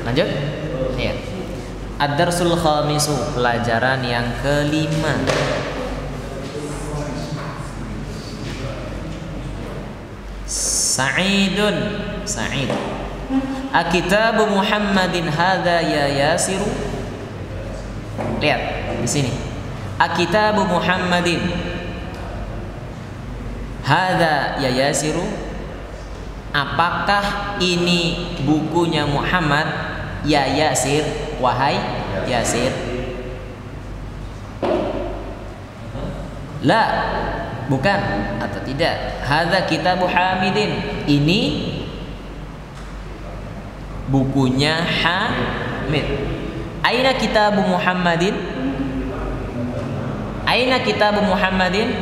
lanjut? Iya. Ad-darsul khamisu, pelajaran yang kelima. Sa'id. Akitabu Muhammadin hadza ya Yasiru. Lihat di sini. Akitabu Muhammadin hadza ya Yasiru. Apakah ini bukunya Muhammad ya Yasir, wahai Yasir? La, bukan atau tidak. Hadza kitabu Hamidin, ini bukunya Hamid. Aina kitabu Muhammadin? Aina kitabu Muhammadin?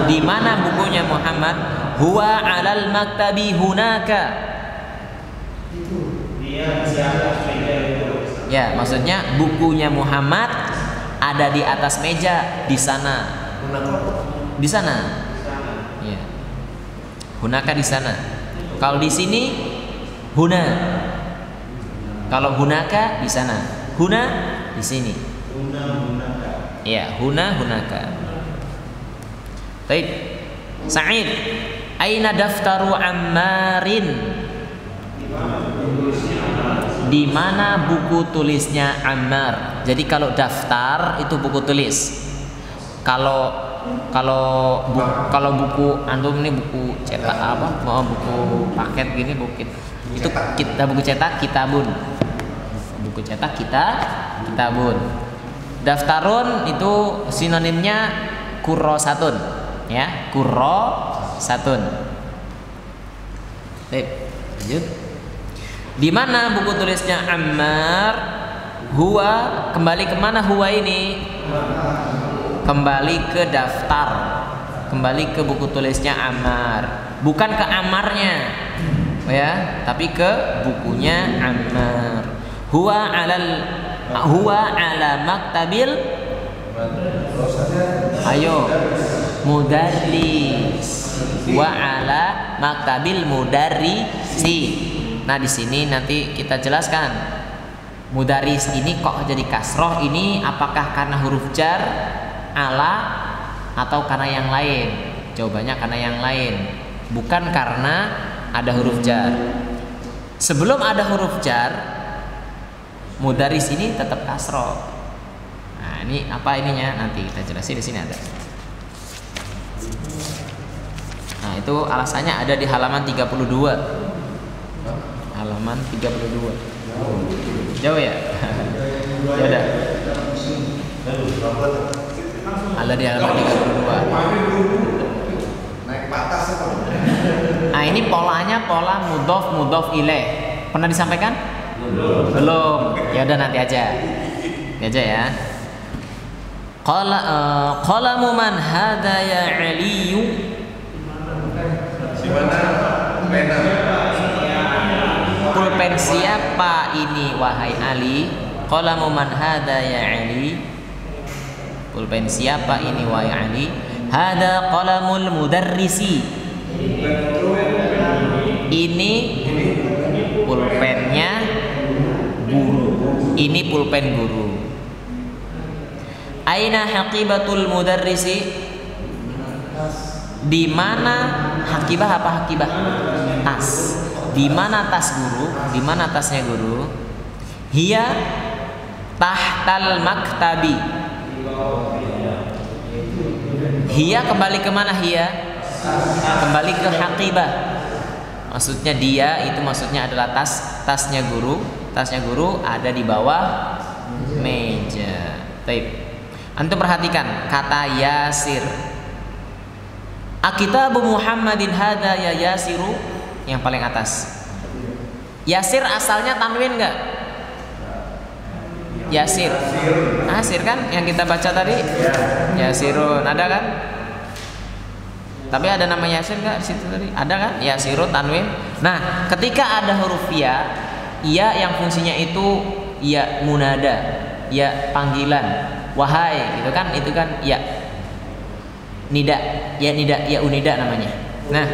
Di mana bukunya Muhammad? Huwa 'alal maktabi hunaka. Ya, maksudnya bukunya Muhammad ada di atas meja di sana. Di sana. Ya. Hunaka di sana. Kalau di sini huna. Kalau hunaka di sana. Huna di sini. Ya, hunaka. Baik. Sa'id, aina daftaru Ammarin? Di mana buku tulisnya Ammar? Jadi kalau daftar itu buku tulis. Kalau buku antum ini buku cetak apa? Mau buku paket gini buku itu kita buku cetak kitabun. Buku cetak kitabun. Daftarun itu sinonimnya kurrosatun, ya, kurrosatun. Baik, lanjut. Di mana buku tulisnya Ammar? Huwa, kembali kemana huwa ini? Kembali ke daftar, kembali ke buku tulisnya Ammar, bukan ke Ammarnya, ya, tapi ke bukunya Ammar. Huwa ala maktabil, ayo, mudarris. Wa ala maktabil mudarrisi. Nah, di sini nanti kita jelaskan. Mudaris ini kok jadi kasroh, ini apakah karena huruf jar ala atau karena yang lain? Jawabannya karena yang lain, bukan karena ada huruf jar. Sebelum ada huruf jar, mudaris ini tetap kasroh. Nah, ini apa ininya? Nanti kita jelasin, di sini ada. Nah, itu alasannya ada di halaman 32. Halaman 32. Jauh ya? Ya udah. Ada di halaman 32. Naik batas apa? Nah, ini polanya pola mudhof ilaih. Pernah disampaikan? Belum. Ya udah nanti aja. Ini aja ya. Qalamu man hadha ya Aliyu. Simana? Pena. Pulpen siapa ini wahai Ali? Qalamu man hadha ya Ali. Pulpen siapa ini wahai Ali? Hada qalamul mudarrisi. Ini pulpennya guru. Ini pulpen guru. Aina haqibatul mudarrisi? Di mana hakibah? Apa hakibah? Tas. Di mana tas guru? Di mana tasnya guru? Hiya tahtal maktabi. Hiya kembali ke mana hiya? Kembali ke hakibah. Maksudnya dia itu maksudnya adalah tasnya guru. Tasnya guru ada di bawah meja. Baik. Antum perhatikan kata Yasir. Akitabu Muhammadin hada ya Yasiru, yang paling atas. Yasir asalnya tanwin enggak? Yasir. Yasir kan yang kita baca tadi? Yasirun, ada kan? Tapi ada nama Yasir enggak di situ tadi? Ada kan? Yasirun tanwin. Nah, ketika ada huruf ya yang fungsinya itu ya munada, ya panggilan. Wahai, itu kan ya nida, ya unida namanya. Nah,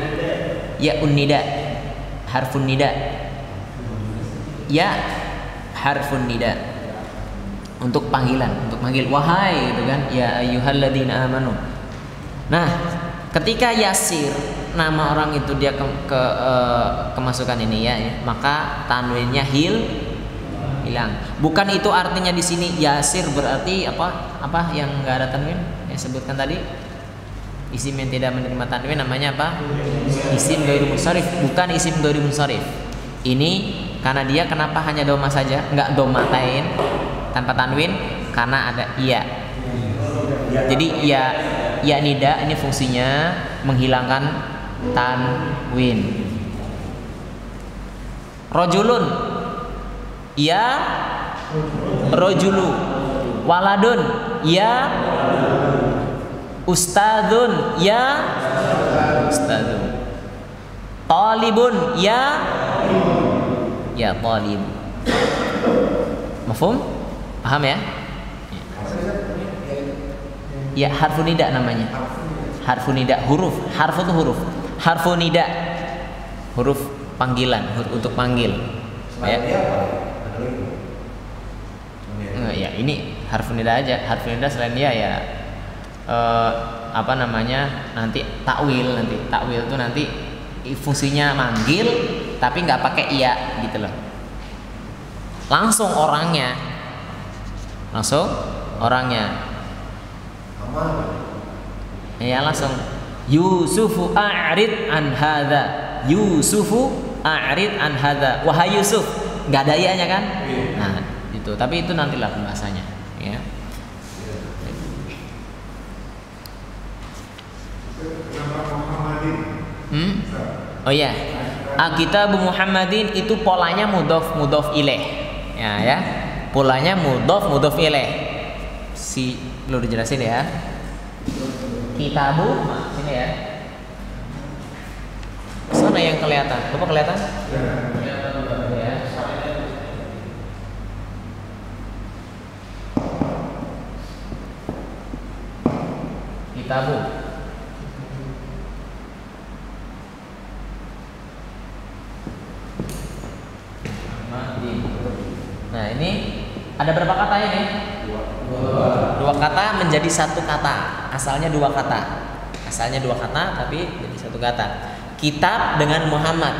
ya unida, harfun nida. Ya harfun nida untuk panggilan, untuk manggil wahai, gitu kan? Ya ayyuhalladzina amanu. Nah, ketika Yasir nama orang itu dia kemasukan ini ya, maka tanwinnya hilang. Bukan itu artinya di sini Yasir berarti apa yang enggak ada tanwin yang sebutkan tadi. Isim yang tidak menerima tanwin namanya apa? Isim ghairu munsharif, bukan isim ghairu munsharif. Ini karena dia kenapa hanya doma saja, enggak domatain tanpa tanwin? Karena ada iya. Jadi ya nida ini fungsinya menghilangkan tanwin. Rojulun, ya rojulu. Waladun, ya ustadzun, ya ustadzun. Talibun, ya talib. Mafhum? Paham ya? Ya harfun nida namanya. Harfun nida, huruf. Harfu itu huruf. Harfun nida, huruf panggilan, huruf untuk panggil. Ya. Ya ini harfun nida aja. Harfun nida selain dia ya nanti takwil itu nanti fungsinya manggil tapi nggak pakai iya gitu loh. Langsung orangnya. Ya langsung. Yusufu a'rid an hadza. Yusufu a'rid an hadza. Wahai Yusuf, nggak ada iya-nya kan? Nah itu. Tapi itu nantilah pembahasannya. Ya. Oh iya. Kitabu Muhammadin itu polanya mudhof ilaih. Ya. Polanya mudhof ilaih. Lu dijelasin ya. Kitabu, sini ya. Sana yang kelihatan. Bapak kelihatan? Ya. Kitabu. Nah, ini ada berapa kata ini? Dua kata menjadi satu kata. Asalnya dua kata, tapi jadi satu kata. Kitab dengan Muhammad.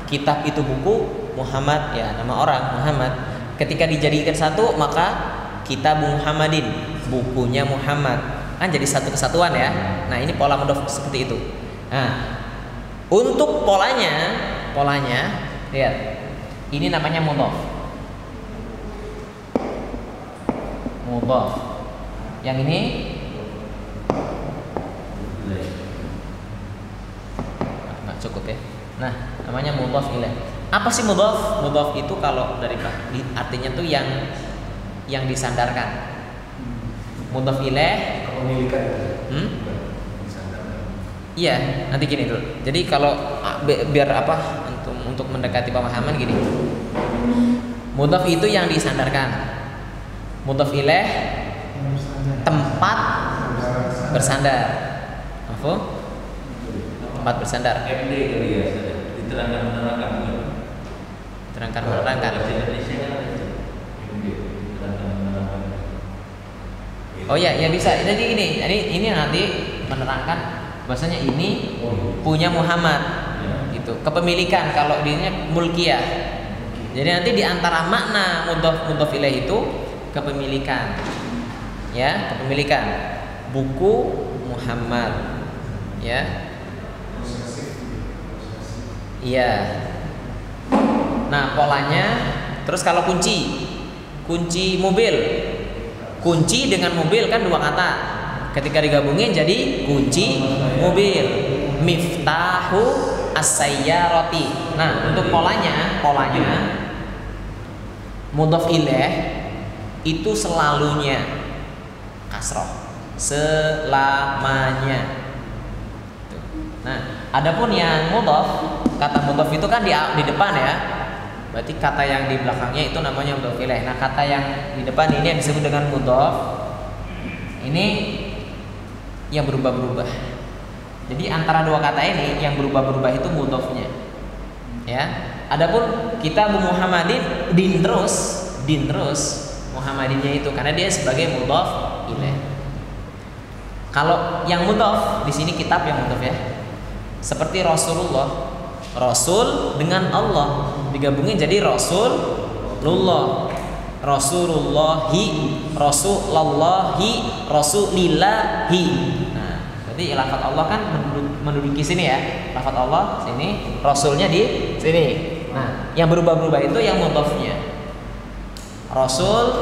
Kitab itu buku, Muhammad ya nama orang Muhammad. Ketika dijadikan satu, maka Kitab Muhammadin, bukunya Muhammad. Kan jadi satu kesatuan ya. Nah, ini pola mudhof seperti itu. Nah, untuk polanya lihat. Ini namanya mudhof. Yang ini nggak cukup ya. Nah, namanya mudhof ilaih. Apa sih mudhof? Mudhof itu kalau dari artinya tuh yang disandarkan. Mudhof ilaih Kepemilikan. Iya, nanti gini dulu. Jadi kalau biar apa untuk mendekati pemahaman gini. Mudhof itu yang disandarkan. Mudhof ilaih tempat bersandar. Apa? Tempat bersandar. MD kali ya, diterangkan menerangkan. Terangkan menerangkan. Oh ya bisa. Jadi ini nanti menerangkan bahwasanya ini punya Muhammad. Gitu. Kepemilikan kalau dirinya mulkiyah. Jadi nanti di antara makna mudhof ilaih itu kepemilikan. Ya, kepemilikan buku Muhammad. Ya. Iya. Nah, polanya terus kalau kunci mobil. Kunci dengan mobil kan dua kata. Ketika digabungin jadi kunci mobil. Miftahu as-sayyarati. Nah, untuk polanya mudhof ilaih itu selalunya kasroh. Selamanya. Nah, adapun yang mudhof, kata mudhof itu kan di depan ya. Berarti kata yang di belakangnya itu namanya mudhof ilaih. Nah, kata yang di depan ini yang disebut dengan mudhof. Ini yang berubah-berubah. Jadi antara dua kata ini yang berubah-berubah itu mudhofnya. Ya. Adapun Kitab Muhammadin din terus Muhammadinnya itu karena dia sebagai mudhof ilaih. Kalau yang mudhof di sini kitab yang mudhof ya. Seperti Rasulullah. Rasul dengan Allah digabungin jadi Rasulullah. Rasulillahi. Rasulillahi. Nah, berarti lafaz Allah kan menduduki sini ya. Lafaz Allah sini, rasulnya di sini. Nah, yang berubah-berubah itu yang mudhofnya. Rasul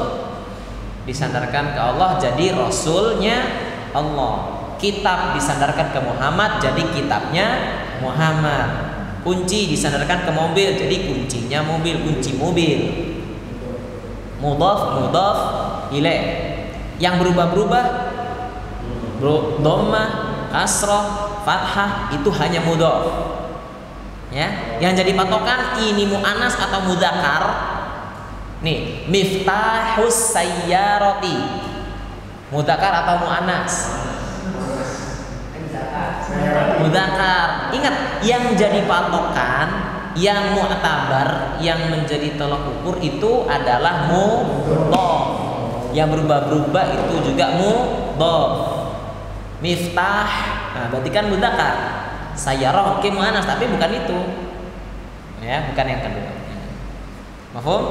disandarkan ke Allah jadi rasulnya Allah. Kitab disandarkan ke Muhammad jadi kitabnya Muhammad. Kunci disandarkan ke mobil jadi kuncinya mobil, kunci mobil. Mudhof ilaih. Yang berubah-berubah dhammah, kasrah, fathah itu hanya mudhof. Ya, yang jadi patokan ini muannas atau mudzakkar. Nih, miftahus sayyarati. Mudzakkar atau muannas? Mudzakkar. Ingat, yang jadi patokan, yang mu'tabar, yang menjadi tolak ukur itu adalah mudhof. Yang berubah-berubah itu juga mudhof. Miftah, nah berarti kan mudzakkar. Sayyarah oke muannas, tapi bukan itu. Ya, bukan yang kedua. Mafhum?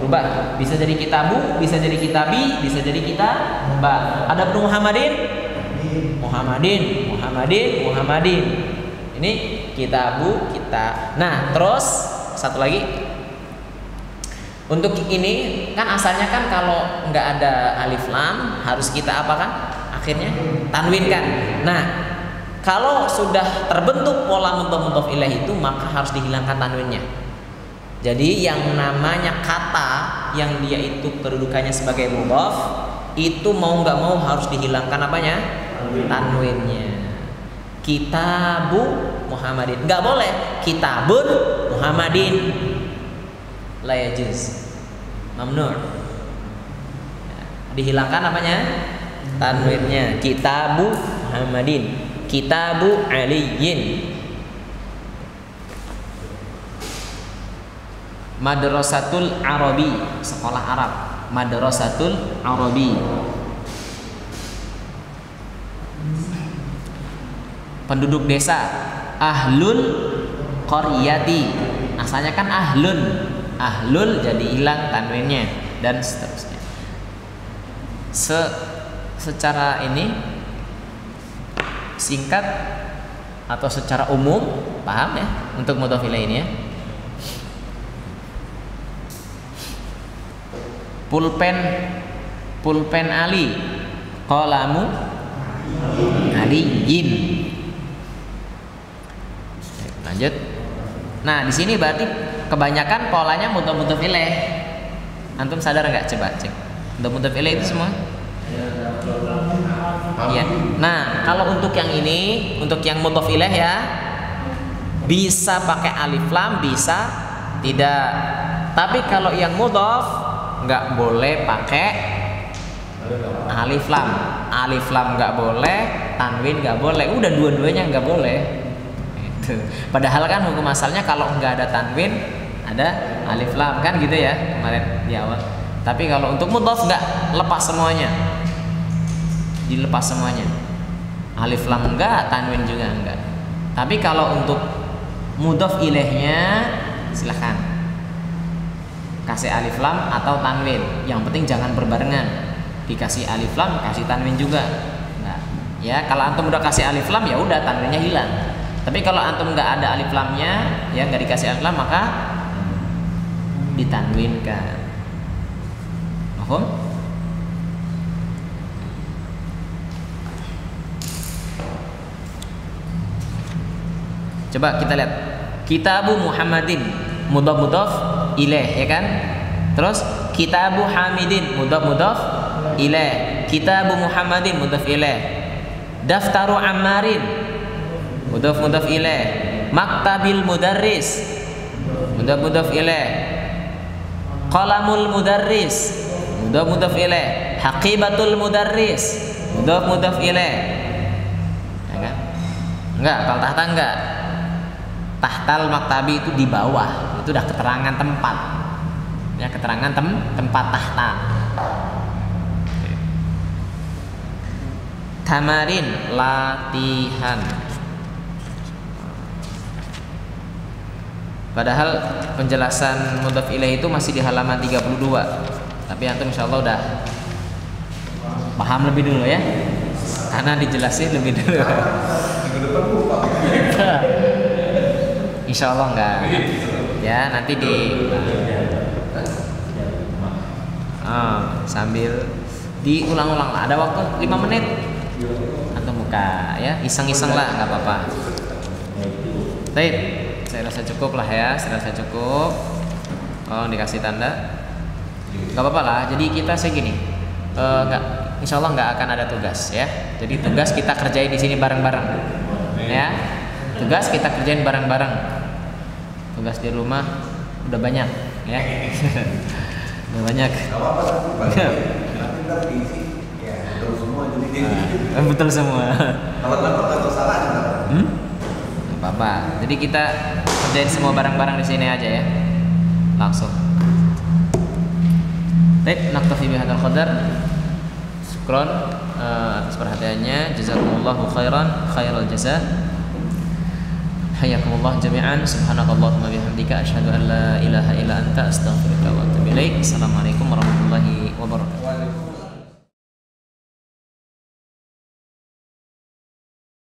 Berubah. Bisa jadi kitabu, bisa jadi kitabi, bisa jadi kitabah. Ada Muhammadin. Ini kitabu, kita. Nah, terus satu lagi. Untuk ini kan asalnya kan kalau nggak ada alif lam harus kita apa kan? Akhirnya tanwin kan. Nah, Kalau sudah terbentuk pola mudhof ilaih itu, maka harus dihilangkan tanwinnya. Jadi yang namanya kata yang dia itu kedudukannya sebagai mudhof itu mau nggak mau harus dihilangkan apanya? Tanwinnya. Kitabu Muhammadin, nggak boleh kitabun Muhammadin, la yajuz, mamnu'. Dihilangkan apanya? Tanwinnya. Kitabu Muhammadin, kitabu Aliyin. Madrasatul Arabi, sekolah Arab. Madrasatul Arabi. Penduduk desa, ahlul qaryati. Asalnya kan ahlun. Ahlul jadi hilang tanwinnya dan seterusnya. Secara ini singkat atau secara umum paham ya untuk mudhof ilaih ini ya. Pulpen Ali, qalamu Aliyin. Lanjut. Nah, di sini berarti kebanyakan polanya mudhof ilaih. Antum sadar nggak? Coba cek. Mudhof ilaih itu semua. Iya. Nah, kalau untuk yang ini, untuk yang mudhof ilaih ya, bisa pakai alif lam, bisa tidak. Tapi kalau yang mudhof nggak boleh pakai alif lam. Alif lam nggak boleh, tanwin nggak boleh. Udah dua-duanya nggak boleh. Itu. Padahal kan hukum asalnya kalau nggak ada tanwin, ada alif lam kan gitu ya kemarin di awal. Tapi kalau untuk mudhof nggak, lepas semuanya. Dilepas semuanya. Alif lam enggak, tanwin juga enggak. Tapi kalau untuk mudhof ilaihnya silahkan kasih alif lam atau tanwin. Yang penting jangan berbarengan. Dikasih alif lam, kasih tanwin juga. Nah, ya kalau antum udah kasih alif lam ya udah tanwinnya hilang. Tapi kalau antum nggak ada alif lamnya, ya nggak dikasih alif lam, maka ditanwinkan. Paham? Coba kita lihat. Kitabu Muhammadin, mudhof ilaih ya kan? Terus kitabu Hamidin, mudhof ilaih. Kitabu Muhammadin, mudhof ilaih. Daftaru Ammarin, mudhof ilaih. Maktabil mudarris, mudhof ilaih. Qalamul mudarris, mudhof ilaih. Haqibatul mudarris, mudhof ilaih. Ya kan? Enggak, kalau tahta enggak. Tahtal maktabi itu di bawah, itu udah keterangan tempat. Ya, keterangan tempat tahta. Tamarin, latihan. Padahal penjelasan mudhof ilaih itu masih di halaman 32. Tapi antum insyaallah udah paham lebih dulu ya. Karena dijelasin lebih dulu. Minggu depan lupa. Insyaallah enggak. Ya, nanti sambil diulang-ulang lah. Ada waktu 5 menit. Antum buka ya, iseng-iseng lah, nggak apa-apa. Baik, saya rasa cukup lah ya, saya rasa cukup. Oh, dikasih tanda. Nggak apa-apa lah. Jadi kita segini, insyaallah nggak akan ada tugas ya. Jadi tugas kita kerjain di sini bareng-bareng. Ya, tugas kita kerjain bareng-bareng. Tugas di rumah udah banyak ya. Udah banyak. Nanti ntar diisi ya betul semua jadi Betul semua. kalau dapat atau salah juga. Gak apa-apa. Jadi kita kerjain semua barang-barang di sini aja ya. Langsung. Baik, naktafi bihadzal qadar. Syukron atas perhatiannya. Jazakumullahu khairal jazaa. Hayakumullah jami'an. Subhanakallahumma bihamdika asyhadu an la ilaha illa anta astaghfiruka wa atubu ilaik. Assalamualaikum warahmatullahi wabarakatuh.